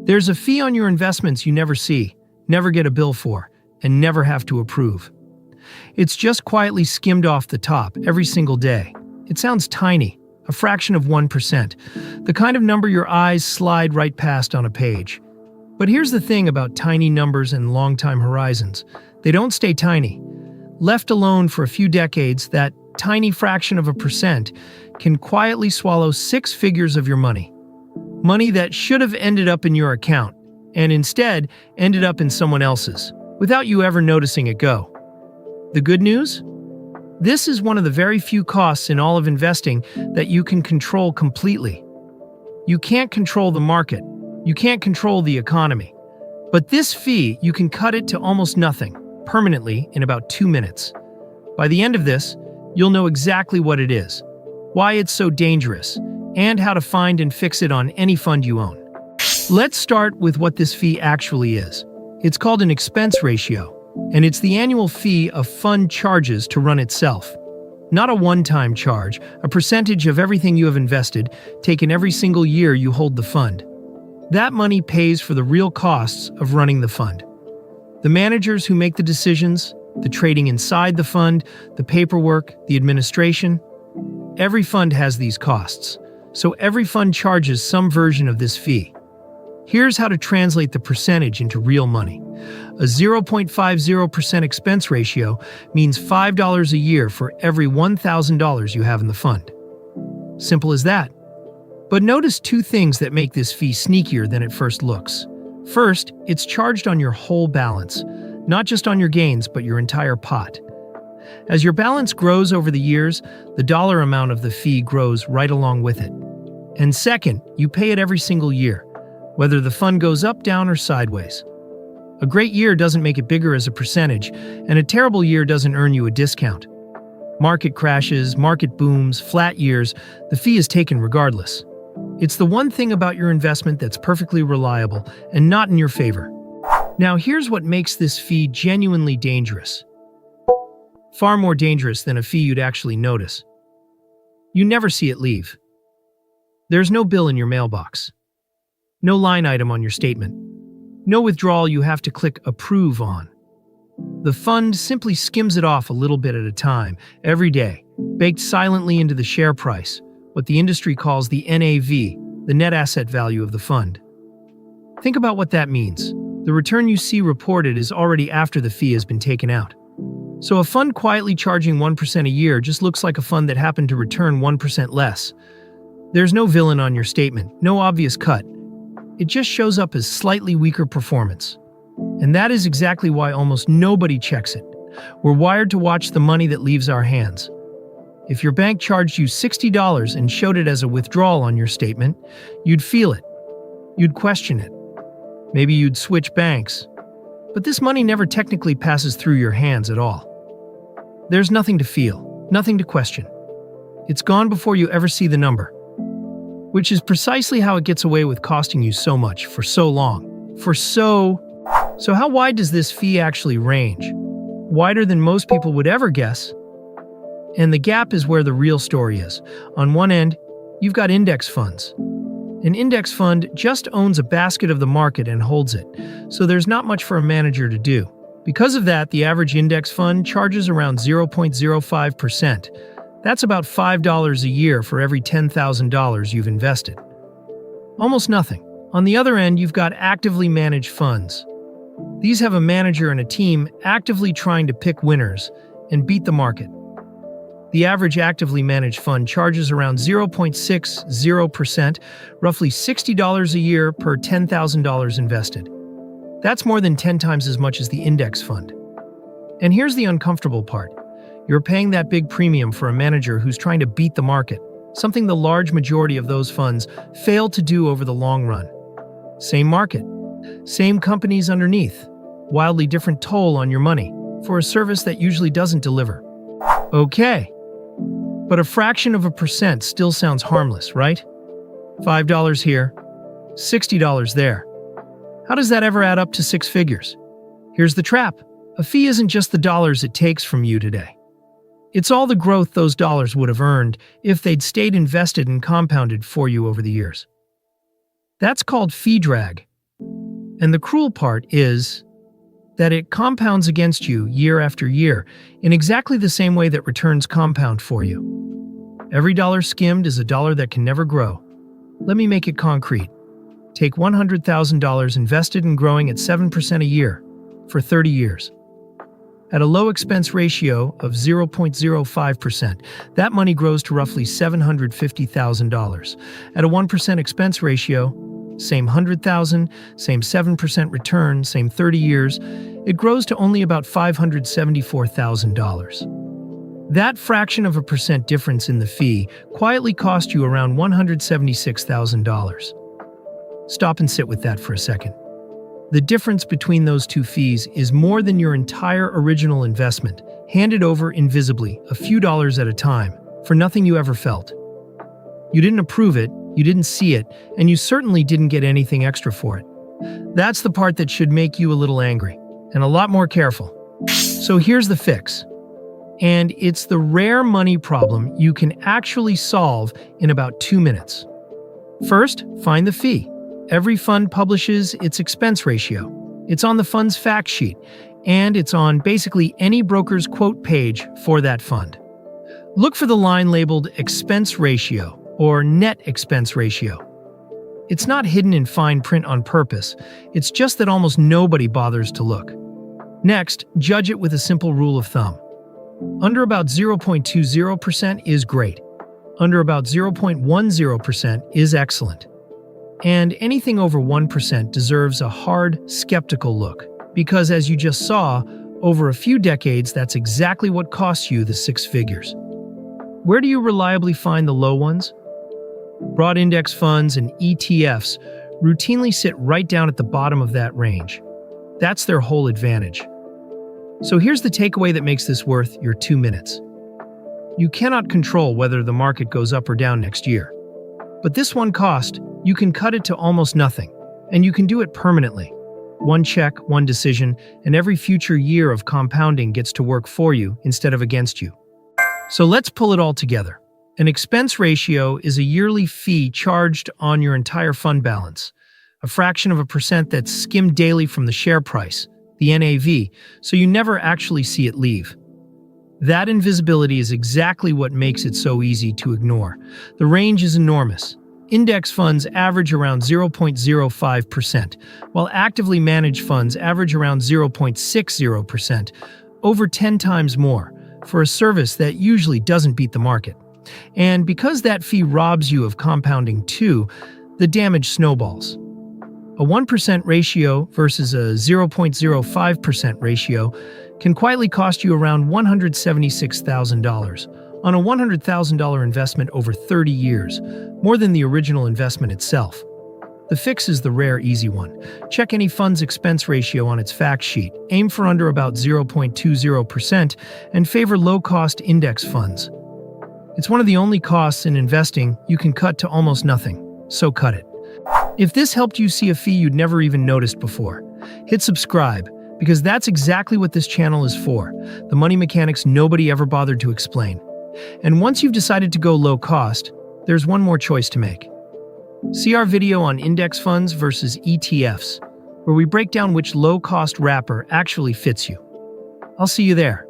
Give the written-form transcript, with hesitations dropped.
There's a fee on your investments you never see, never get a bill for, and never have to approve. It's just quietly skimmed off the top every single day. It sounds tiny, a fraction of 1%, the kind of number your eyes slide right past on a page. But here's the thing about tiny numbers and long-time horizons. They don't stay tiny. Left alone for a few decades, that tiny fraction of a percent can quietly swallow 6 figures of your money. Money that should have ended up in your account, and instead ended up in someone else's, without you ever noticing it go. The good news? This is one of the very few costs in all of investing that you can control completely. You can't control the market. You can't control the economy. But this fee, you can cut it to almost nothing, permanently, in about 2 minutes. By the end of this, you'll know exactly what it is, why it's so dangerous, and how to find and fix it on any fund you own. Let's start with what this fee actually is. It's called an expense ratio, and it's the annual fee a fund charges to run itself. Not a one-time charge, a percentage of everything you have invested, taken every single year you hold the fund. That money pays for the real costs of running the fund. The managers who make the decisions, the trading inside the fund, the paperwork, the administration. Every fund has these costs, so every fund charges some version of this fee. Here's how to translate the percentage into real money. A 0.50% expense ratio means $5 a year for every $1,000 you have in the fund. Simple as that. But notice 2 things that make this fee sneakier than it first looks. First, it's charged on your whole balance, not just on your gains, but your entire pot. As your balance grows over the years, the dollar amount of the fee grows right along with it. And second, you pay it every single year, whether the fund goes up, down, or sideways. A great year doesn't make it bigger as a percentage, and a terrible year doesn't earn you a discount. Market crashes, market booms, flat years, the fee is taken regardless. It's the one thing about your investment that's perfectly reliable and not in your favor. Now here's what makes this fee genuinely dangerous. Far more dangerous than a fee you'd actually notice. You never see it leave. There's no bill in your mailbox. No line item on your statement. No withdrawal you have to click approve on. The fund simply skims it off a little bit at a time, every day, baked silently into the share price, what the industry calls the NAV, the net asset value of the fund. Think about what that means. The return you see reported is already after the fee has been taken out. So a fund quietly charging 1% a year just looks like a fund that happened to return 1% less. There's no villain on your statement, no obvious cut. It just shows up as slightly weaker performance. And that is exactly why almost nobody checks it. We're wired to watch the money that leaves our hands. If your bank charged you $60 and showed it as a withdrawal on your statement, you'd feel it. You'd question it. Maybe you'd switch banks. But this money never technically passes through your hands at all. There's nothing to feel, nothing to question. It's gone before you ever see the number. Which is precisely how it gets away with costing you so much for so long. So how wide does this fee actually range? Wider than most people would ever guess. And the gap is where the real story is. On one end, you've got index funds. An index fund just owns a basket of the market and holds it, so there's not much for a manager to do. Because of that, the average index fund charges around 0.05%. That's about $5 a year for every $10,000 you've invested. Almost nothing. On the other end, you've got actively managed funds. These have a manager and a team actively trying to pick winners and beat the market. The average actively managed fund charges around 0.60%, roughly $60 a year per $10,000 invested. That's more than 10 times as much as the index fund. And here's the uncomfortable part. You're paying that big premium for a manager who's trying to beat the market, something the large majority of those funds fail to do over the long run. Same market, same companies underneath, wildly different toll on your money for a service that usually doesn't deliver. Okay. But a fraction of a percent still sounds harmless, right? $5 here, $60 there. How does that ever add up to 6 figures? Here's the trap. A fee isn't just the dollars it takes from you today. It's all the growth those dollars would have earned if they'd stayed invested and compounded for you over the years. That's called fee drag. And the cruel part is that it compounds against you year after year in exactly the same way that returns compound for you. Every dollar skimmed is a dollar that can never grow. Let me make it concrete. Take $100,000 invested in growing at 7% a year for 30 years. At a low expense ratio of 0.05%, that money grows to roughly $750,000. At a 1% expense ratio, same 100,000, same 7% return, same 30 years, it grows to only about $574,000. That fraction of a percent difference in the fee quietly cost you around $176,000. Stop and sit with that for a second. The difference between those two fees is more than your entire original investment, handed over invisibly, a few dollars at a time, for nothing you ever felt. You didn't approve it, you didn't see it, and you certainly didn't get anything extra for it. That's the part that should make you a little angry, and a lot more careful. So here's the fix. And it's the rare money problem you can actually solve in about 2 minutes. First, find the fee. Every fund publishes its expense ratio. It's on the fund's fact sheet, and it's on basically any broker's quote page for that fund. Look for the line labeled expense ratio or net expense ratio. It's not hidden in fine print on purpose, it's just that almost nobody bothers to look. Next, judge it with a simple rule of thumb. Under about 0.20% is great. Under about 0.10% is excellent. And anything over 1% deserves a hard, skeptical look, because as you just saw, over a few decades, that's exactly what costs you the 6 figures. Where do you reliably find the low ones? Broad index funds and ETFs routinely sit right down at the bottom of that range. That's their whole advantage. So here's the takeaway that makes this worth your 2 minutes. You cannot control whether the market goes up or down next year. But this one cost, you can cut it to almost nothing, and you can do it permanently. One check, one decision, and every future year of compounding gets to work for you instead of against you. So let's pull it all together. An expense ratio is a yearly fee charged on your entire fund balance, a fraction of a percent that's skimmed daily from the share price, the NAV, so you never actually see it leave. That invisibility is exactly what makes it so easy to ignore. The range is enormous. Index funds average around 0.05%, while actively managed funds average around 0.60%, over 10 times more, for a service that usually doesn't beat the market. And because that fee robs you of compounding too, the damage snowballs. A 1% ratio versus a 0.05% ratio can quietly cost you around $176,000 on a $100,000 investment over 30 years, more than the original investment itself. The fix is the rare, easy one. Check any fund's expense ratio on its fact sheet, aim for under about 0.20%, and favor low-cost index funds. It's one of the only costs in investing you can cut to almost nothing, so cut it. If this helped you see a fee you'd never even noticed before, hit subscribe, because that's exactly what this channel is for, the money mechanics nobody ever bothered to explain. And once you've decided to go low cost, there's one more choice to make. See our video on index funds versus ETFs, where we break down which low-cost wrapper actually fits you. I'll see you there.